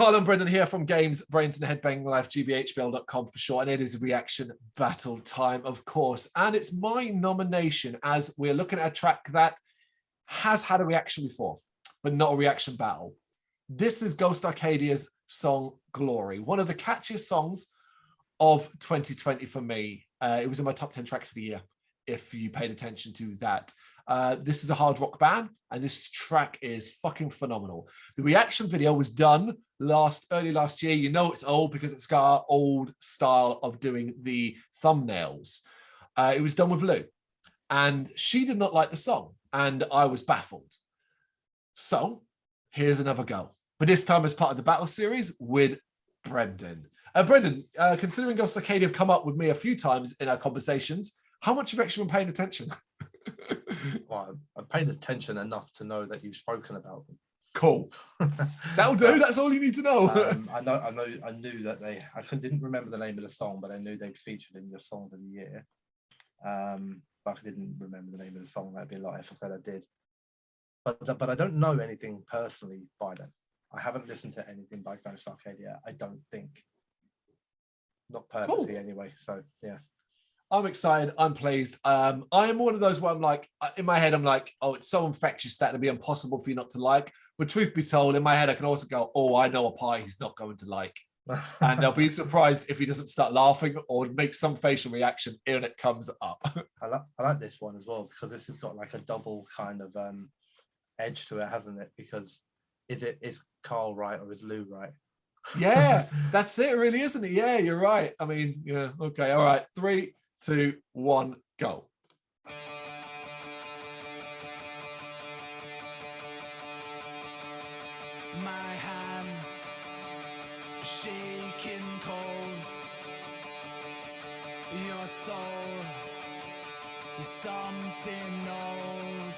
Carl and Brendan here from Games, Brains and Head-Banging Life, gbhbl.com for short, and it is reaction battle time, of course. And it's my nomination as we're looking at a track that has had a reaction before, but not a reaction battle. This is Ghost Arcadia's song Glory, one of the catchiest songs of 2020 for me. It was in my top 10 tracks of the year, if you paid attention to that. This is a hard rock band, and this track is fucking phenomenal. The reaction video was done early last year. You know it's old because it's got our old style of doing the thumbnails. It was done with Lou, and she did not like the song, and I was baffled. So here's another go, but this time as part of the battle series with Brendan. Brendan, considering Ghost Arcadia have come up with me a few times in our conversations, how much have you actually been paying attention? Well, I've paid attention enough to know that you've spoken about them. Cool. That'll do. That's all you need to know. I knew that I didn't remember the name of the song, but I knew they'd featured in your song of the year. But I didn't remember the name of the song. That'd be a lie if I said I did. But I don't know anything personally by them. I haven't listened to anything by Ghost Arcadia. I don't think. Not purposely anyway. So yeah. I'm excited. I'm pleased. I am one of those where I'm like, in my head, I'm like, oh, it's so infectious that it'd be impossible for you not to like. But truth be told, in my head, I can also go, oh, I know a part he's not going to like. And they'll be surprised if he doesn't start laughing or make some facial reaction when it comes up. I like this one as well, because this has got like a double kind of edge to it, hasn't it? Because is Carl right or is Lou right? Yeah, that's it, really, isn't it? Yeah, you're right. I mean, yeah, okay, all right. 3, 2, 1, go. My hands are shaking cold. Your soul is something old.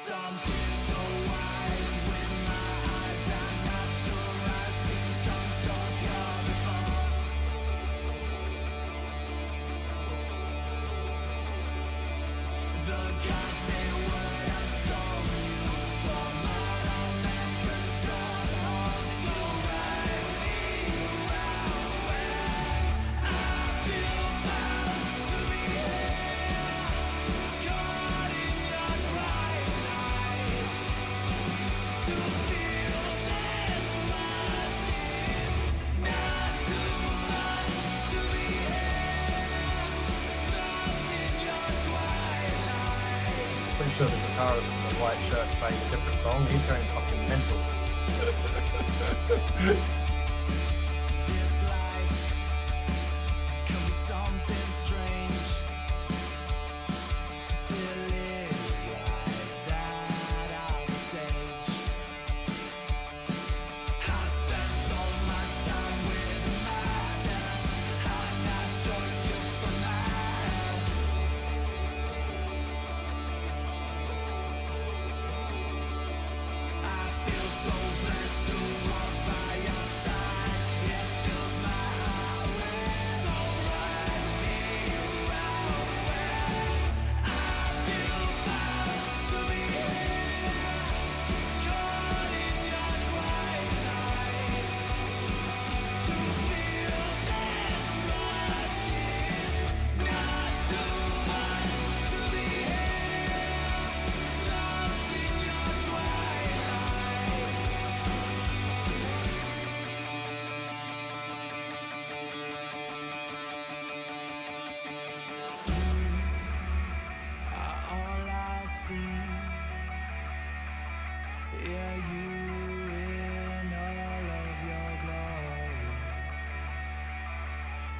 Something so wise with my eyes. I'm not sure I've seen some so pure before. The gods they would have stolen you for modern and control. So ride me around when I feel bound to be here, caught in your twilight, to feel this much. It's not too much to be here, lost in your twilight. Pretty sure the guitarist in the white shirt playing a different song. He's going fucking mental. This life can be something strange. To live like that out of stage. I've spent so much time with myself. I'm not sure if you're for my health. I feel so blessed to walk by your side. It fills my heart with so ride me around when I feel bound to be here, caught in your twilight, to feel this rush. It's not too much to be here, lost in your twilight. All I see, yeah, you in all of your glory.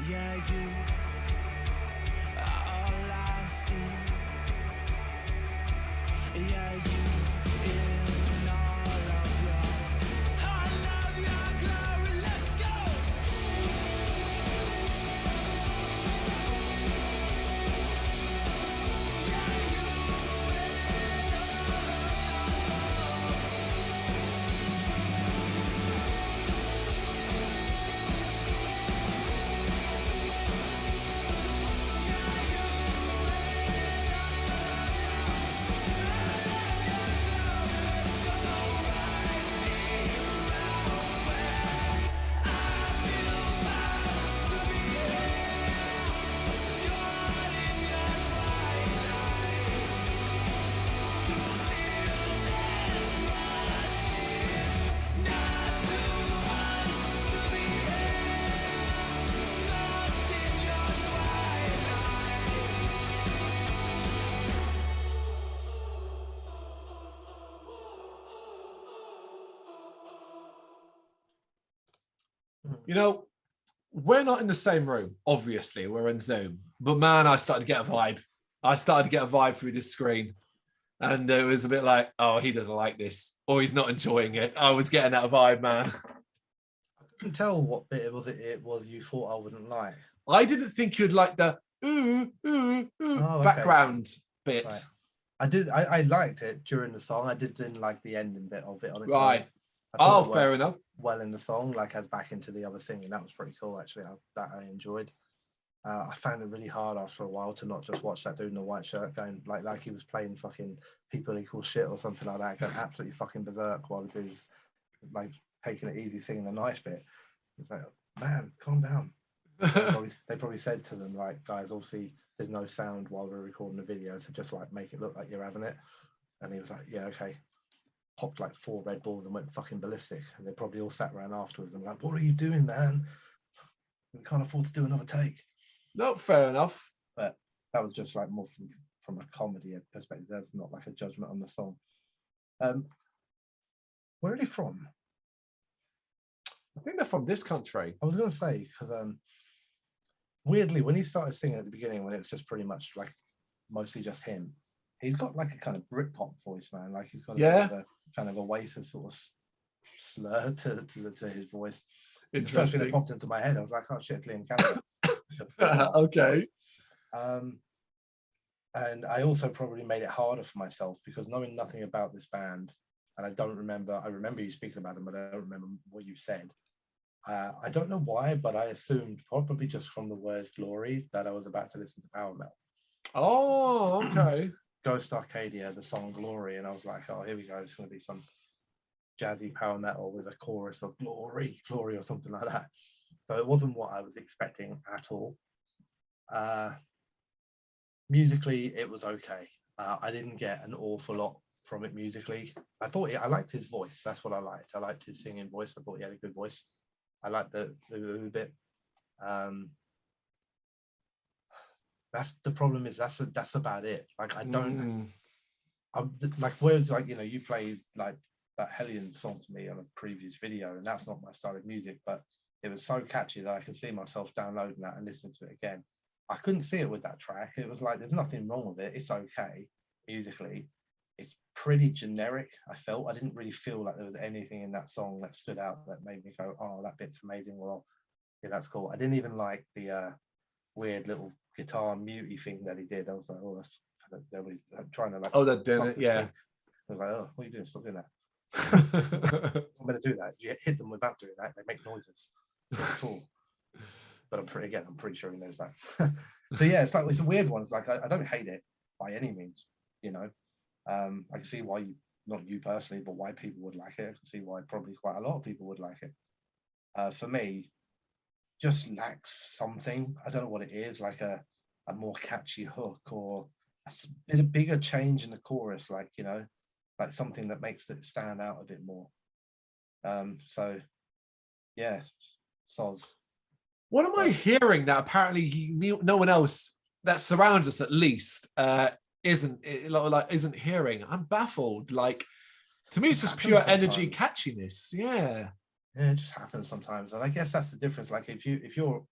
Yeah, you are all I see. Yeah, you in all of your, all of your glory. Let's go. You know, we're not in the same room, obviously, we're in Zoom, but man, I started to get a vibe. I started to get a vibe through this screen. And it was a bit like, oh, he doesn't like this, or he's not enjoying it. I was getting that vibe, man. I couldn't tell what bit it was you thought I wouldn't like. I didn't think you'd like the ooh, ooh, ooh background bit. Right. I liked it during the song. I didn't like the ending bit of it on its Right. own. Oh, fair enough. Well in the song, like as back into the other singing. That was pretty cool, actually. That I enjoyed. I found it really hard after a while to not just watch that dude in the white shirt going like he was playing fucking People Equal Shit or something like that, going absolutely fucking berserk while the dude's like taking it easy, singing the nice bit. It's like, man, calm down. They probably said to them, like, guys, obviously there's no sound while we're recording the video, so just like make it look like you're having it. And he was like, yeah, okay. Popped like 4 Red Bulls and went fucking ballistic. And they probably all sat around afterwards and were like, what are you doing, man? We can't afford to do another take. No, fair enough. But that was just like more from a comedy perspective. That's not like a judgment on the song. Where are they from? I think they're from this country. I was going to say, because weirdly, when he started singing at the beginning, when it was just pretty much like mostly just him, he's got like a kind of Britpop voice, man. Like he's got a kind of a wasted sort of slur to his voice. The first thing that popped into my head, I was like, oh shit, it's Liam Gallagher. Okay. And I also probably made it harder for myself because knowing nothing about this band, and I remember you speaking about them, but I don't remember what you said. I don't know why, but I assumed probably just from the word glory that I was about to listen to power metal. Oh, okay. Ghost Arcadia, the song Glory, and I was like, oh, here we go. It's going to be some jazzy power metal with a chorus of glory or something like that. So it wasn't what I was expecting at all. Musically, it was okay. I didn't get an awful lot from it musically. I liked his voice. That's what I liked. I liked his singing voice. I thought he had a good voice. I liked the bit. That's the problem. Is that's about it. Like I don't. I'm like, whereas like you played like that Hellion song to me on a previous video, and that's not my style of music, but it was so catchy that I can see myself downloading that and listening to it again. I couldn't see it with that track. It was like there's nothing wrong with it. It's okay musically. It's pretty generic. I didn't really feel like there was anything in that song that stood out that made me go, oh, that bit's amazing. Well, yeah, that's cool. I didn't even like the weird little guitar mutey thing that he did. I was like, oh, that's kind of really trying to like. Oh, that did it, yeah. Thing. I was like, oh, what are you doing? Stop doing that. I'm going to do that. You hit them without doing that. They make noises. Cool. But I'm pretty sure he knows that. So yeah, it's a weird one. It's like I don't hate it by any means. I can see why not you personally, but why people would like it. I can see why probably quite a lot of people would like it. For me, just lacks something. I don't know what it is, like a more catchy hook or a bigger change in the chorus, like something that makes it stand out a bit more. So yeah, soz. What am I hearing that apparently no one else that surrounds us at least isn't hearing? I'm baffled. Like, to me, it's just pure energy catchiness. Yeah, it just happens sometimes, and I guess that's the difference. Like, if you're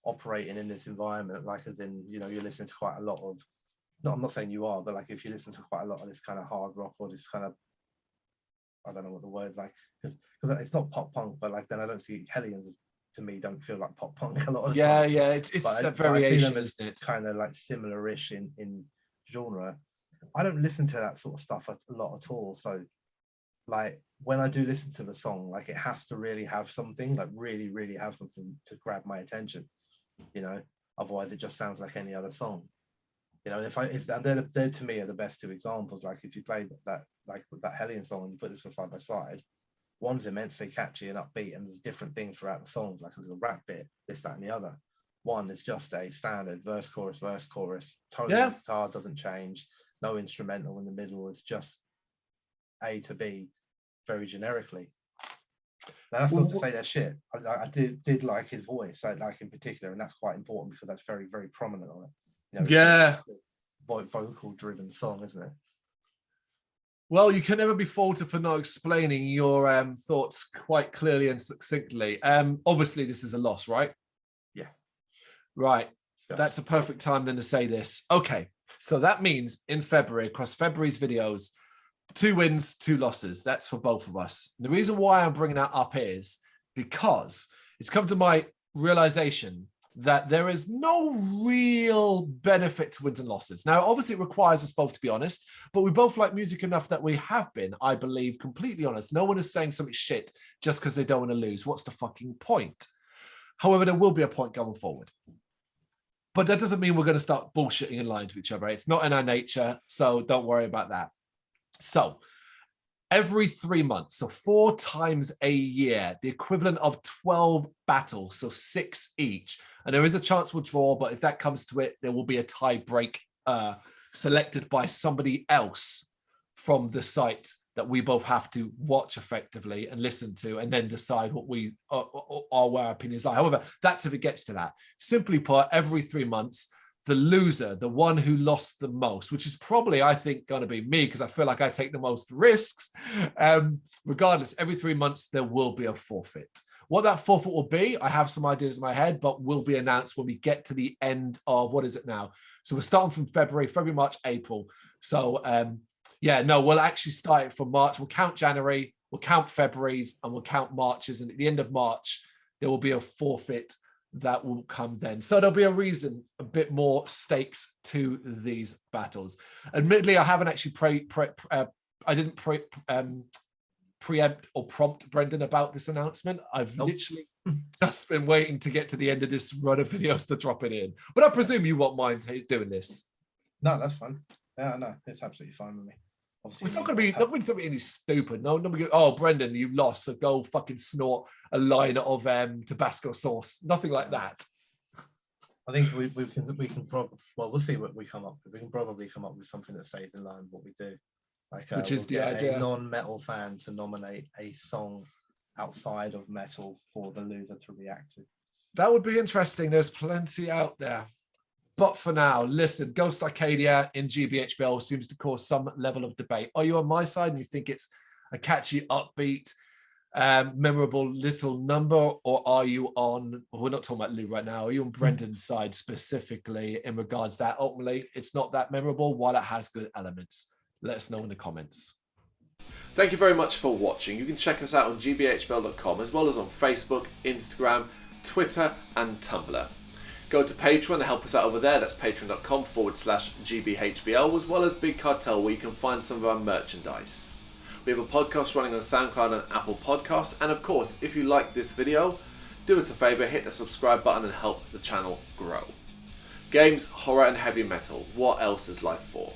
operating in this environment, like as in you're listening to quite a lot of, I'm not saying you are, but like if you listen to quite a lot of this kind of hard rock or this kind of, I don't know what the word, like, because it's not pop punk, but like then I don't see Hellions. To me, don't feel like pop punk a lot of the time. Yeah, it's a variation, isn't it? Kind of like similar-ish in genre. I don't listen to that sort of stuff a lot at all. So, like when I do listen to the song, like it has to really have something, like really, really have something to grab my attention. Otherwise it just sounds like any other song. If they're to me are the best 2 examples. Like if you play that Hellion song and you put this one side by side. One's immensely catchy and upbeat, and there's different things throughout the songs, like a little rap bit, this, that, and the other. One is just a standard verse, chorus, totally the guitar doesn't change, no instrumental in the middle, it's just A to B, very generically. Now that's not to say that shit. I did like his voice, like in particular, and that's quite important because that's very, very prominent on it. Vocal driven song, isn't it? Well, you can never be faulted for not explaining your thoughts quite clearly and succinctly. Obviously, this is a loss, right? Yeah. Right. Yes. That's a perfect time then to say this. Okay. So that means in February, across February's videos, 2 wins, 2 losses. That's for both of us. And the reason why I'm bringing that up is because it's come to my realization that there is no real benefit to wins and losses. Now, obviously, it requires us both to be honest, but we both like music enough that we have been, I believe, completely honest. No one is saying something shit just because they don't want to lose. What's the fucking point? However, there will be a point going forward. But that doesn't mean we're going to start bullshitting and lying to each other. It's not in our nature, so don't worry about that. So every 3 months, so 4 times a year, the equivalent of 12 battles, so 6 each. And there is a chance we'll draw, but if that comes to it, there will be a tie break selected by somebody else from the site that we both have to watch effectively and listen to, and then decide what we are where our opinions lie. However, that's if it gets to that. Simply put, every 3 months, the loser, the one who lost the most, which is probably, I think, going to be me, because I feel like I take the most risks. Regardless, every 3 months, there will be a forfeit. What that forfeit will be, I have some ideas in my head, but will be announced when we get to the end of, what is it now? So we're starting from February, March, April. So yeah, no, we'll actually start it from March. We'll count January, we'll count February's, and we'll count March's. And at the end of March, there will be a forfeit that will come then. So there'll be a reason, a bit more stakes to these battles. Admittedly, I haven't actually preempt or prompt Brendan about this announcement. I've literally just been waiting to get to the end of this run of videos to drop it in. But I presume you won't mind doing this. No, that's fine. Yeah, no, it's absolutely fine with me. Obviously, It's not going to be any stupid. No, nobody go, oh, Brendan, you lost, so go fucking snort a line of Tabasco sauce. Nothing like that. I think we can probably, well, we'll see what we come up with. We can probably come up with something that stays in line with what we do. Like, which is we'll the get idea. a non-metal fan to nominate a song outside of metal for the loser to react to. That would be interesting. There's plenty out there. But for now, listen, Ghost Arcadia in GBHBL seems to cause some level of debate. Are you on my side and you think it's a catchy, upbeat, memorable little number? Or are you on, we're not talking about Lou right now, are you on Brendan's side specifically in regards to that? Ultimately, it's not that memorable while it has good elements. Let us know in the comments. Thank you very much for watching. You can check us out on gbhbl.com as well as on Facebook, Instagram, Twitter and Tumblr. Go to Patreon to help us out over there. That's patreon.com/gbhbl, as well as Big Cartel, where you can find some of our merchandise. We have a podcast running on SoundCloud and Apple Podcasts. And of course, if you like this video, do us a favor, hit the subscribe button and help the channel grow. Games, horror and heavy metal. What else is life for?